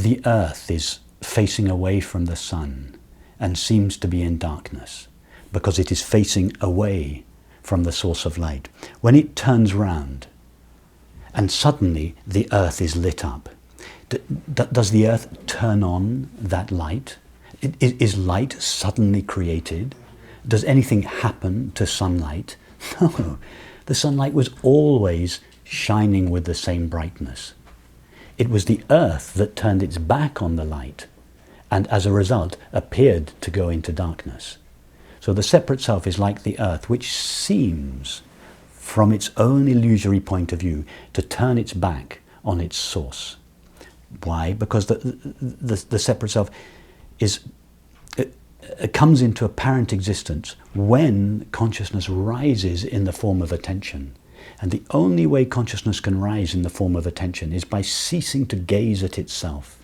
the earth is facing away from the sun and seems to be in darkness because it is facing away from the source of light, when it turns round and suddenly the earth is lit up, does the earth turn on that light? Is light suddenly created? Does anything happen to sunlight? No, the sunlight was always shining with the same brightness. It was the earth that turned its back on the light and as a result appeared to go into darkness. So the separate self is like the earth, which seems, from its own illusory point of view, to turn its back on its source. Why? Because the separate self comes into apparent existence when consciousness rises in the form of attention. And the only way consciousness can rise in the form of attention is by ceasing to gaze at itself,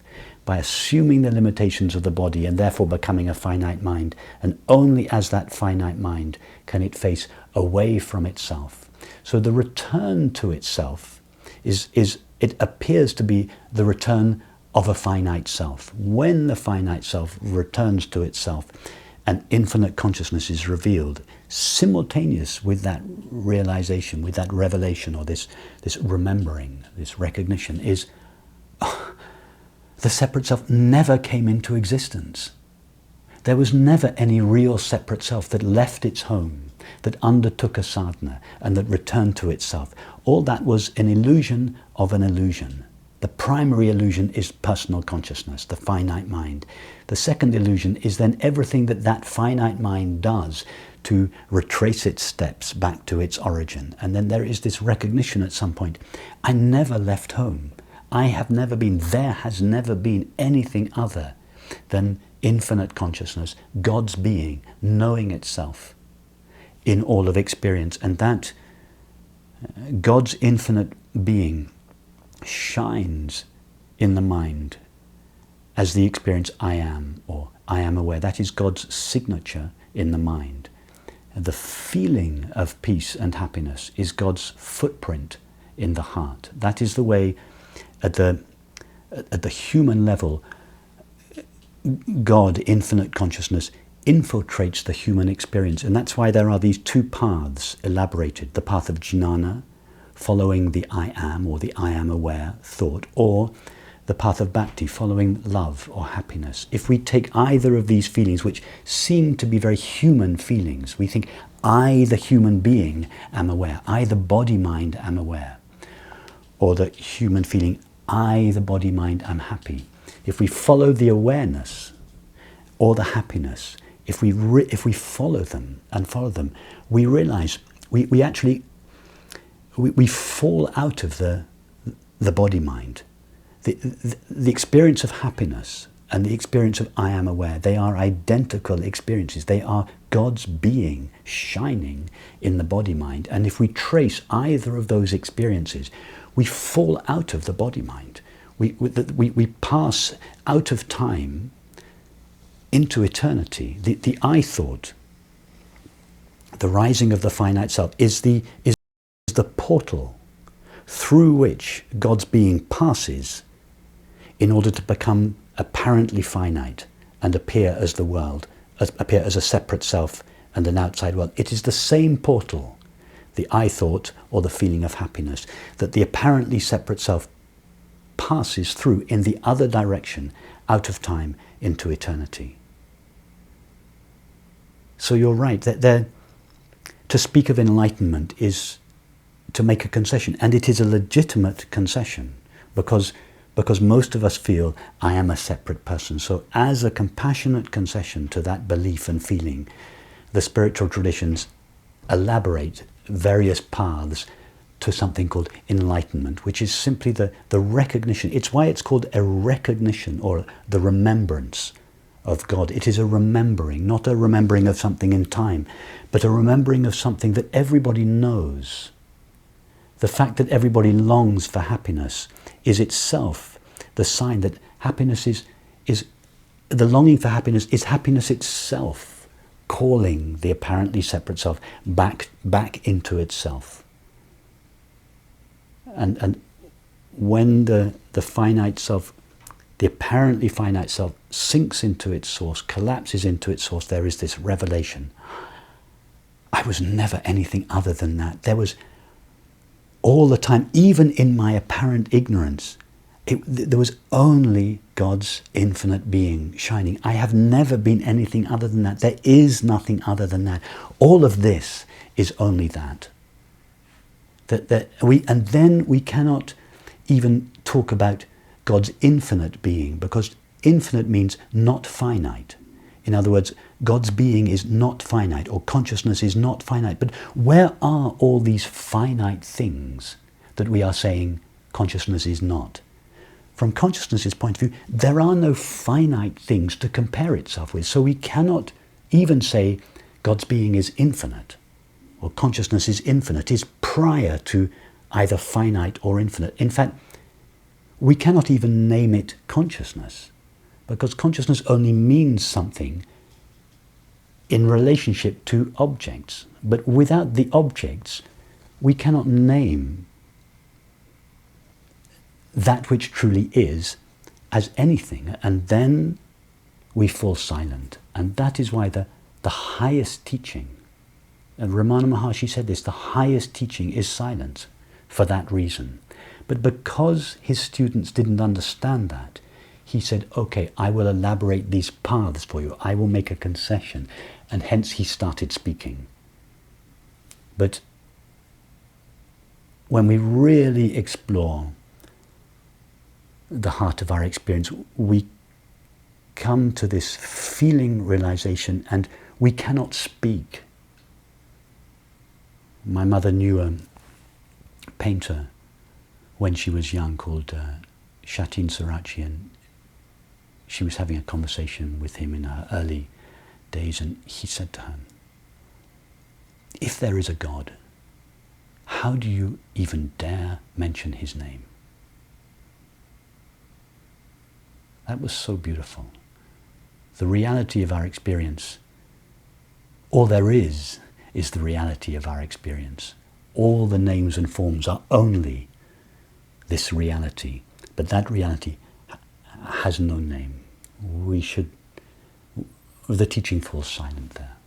by assuming the limitations of the body and therefore becoming a finite mind. And only as that finite mind can it face away from itself. So the return to itself it appears to be the return of a finite self. When the finite self returns to itself, and infinite consciousness is revealed, simultaneous with that realization, with that revelation, or this remembering, this recognition, is the separate self never came into existence. There was never any real separate self that left its home, that undertook a sadhana, and that returned to itself. All that was an illusion of an illusion. The primary illusion is personal consciousness, the finite mind. The second illusion is then everything that finite mind does to retrace its steps back to its origin. And then there is this recognition at some point, I never left home. I have never been, there has never been anything other than infinite consciousness, God's being, knowing itself in all of experience. And that God's infinite being shines in the mind as the experience I am, or I am aware. That is God's signature in the mind. The feeling of peace and happiness is God's footprint in the heart. That is the way, at the human level, God, infinite consciousness, infiltrates the human experience. And that's why there are these two paths elaborated: the path of jnana, following the I am, or the I am aware thought, or the path of bhakti, following love or happiness. If we take either of these feelings, which seem to be very human feelings, we think, I, the human being, am aware. I, the body-mind, am aware. Or the human feeling, I, the body-mind, am happy. If we follow the awareness or the happiness, if we follow them and follow them, we realize we actually fall out of the body-mind. The experience of happiness and the experience of I am aware, they are identical experiences. They are God's being shining in the body-mind. And if we trace either of those experiences, we fall out of the body-mind. We pass out of time into eternity. The I thought, the rising of the finite self, is the portal through which God's being passes in order to become apparently finite and appear as the world, appear as a separate self and an outside world. It is the same portal, the I thought or the feeling of happiness, that the apparently separate self passes through in the other direction, out of time into eternity. So you're right, that to speak of enlightenment is to make a concession, and it is a legitimate concession because most of us feel I am a separate person. So as a compassionate concession to that belief and feeling, the spiritual traditions elaborate various paths to something called enlightenment, which is simply the recognition. It's why it's called a recognition, or the remembrance of God. It is a remembering, not a remembering of something in time, but a remembering of something that everybody knows. The fact that everybody longs for happiness is itself the sign that happiness is the longing for happiness is happiness itself, calling the apparently separate self back into itself. And when the finite self the apparently finite self sinks into its source, collapses into its source, there is this revelation. I was never anything other than that. There was all the time, even in my apparent ignorance, there was only God's infinite being shining. I have never been anything other than that. There is nothing other than that. All of this is only that. And then we cannot even talk about God's infinite being, because infinite means not finite. In other words, God's being is not finite, or consciousness is not finite. But where are all these finite things that we are saying consciousness is not? From consciousness's point of view, there are no finite things to compare itself with. So we cannot even say God's being is infinite, or consciousness is infinite, is prior to either finite or infinite. In fact, we cannot even name it consciousness, because consciousness only means something in relationship to objects. But without the objects, we cannot name that which truly is as anything. And then we fall silent. And that is why the highest teaching, and Ramana Maharshi said this, the highest teaching is silence for that reason. But because his students didn't understand that, he said, okay, I will elaborate these paths for you. I will make a concession. And hence he started speaking. But when we really explore the heart of our experience, we come to this feeling realization, and we cannot speak. My mother knew a painter when she was young called Shatin Sarachi, and she was having a conversation with him in her early days, and he said to her, if there is a God, how do you even dare mention his name? That was so beautiful. The reality of our experience, all there is the reality of our experience. All the names and forms are only this reality, but that reality has no name. The teaching falls silent there.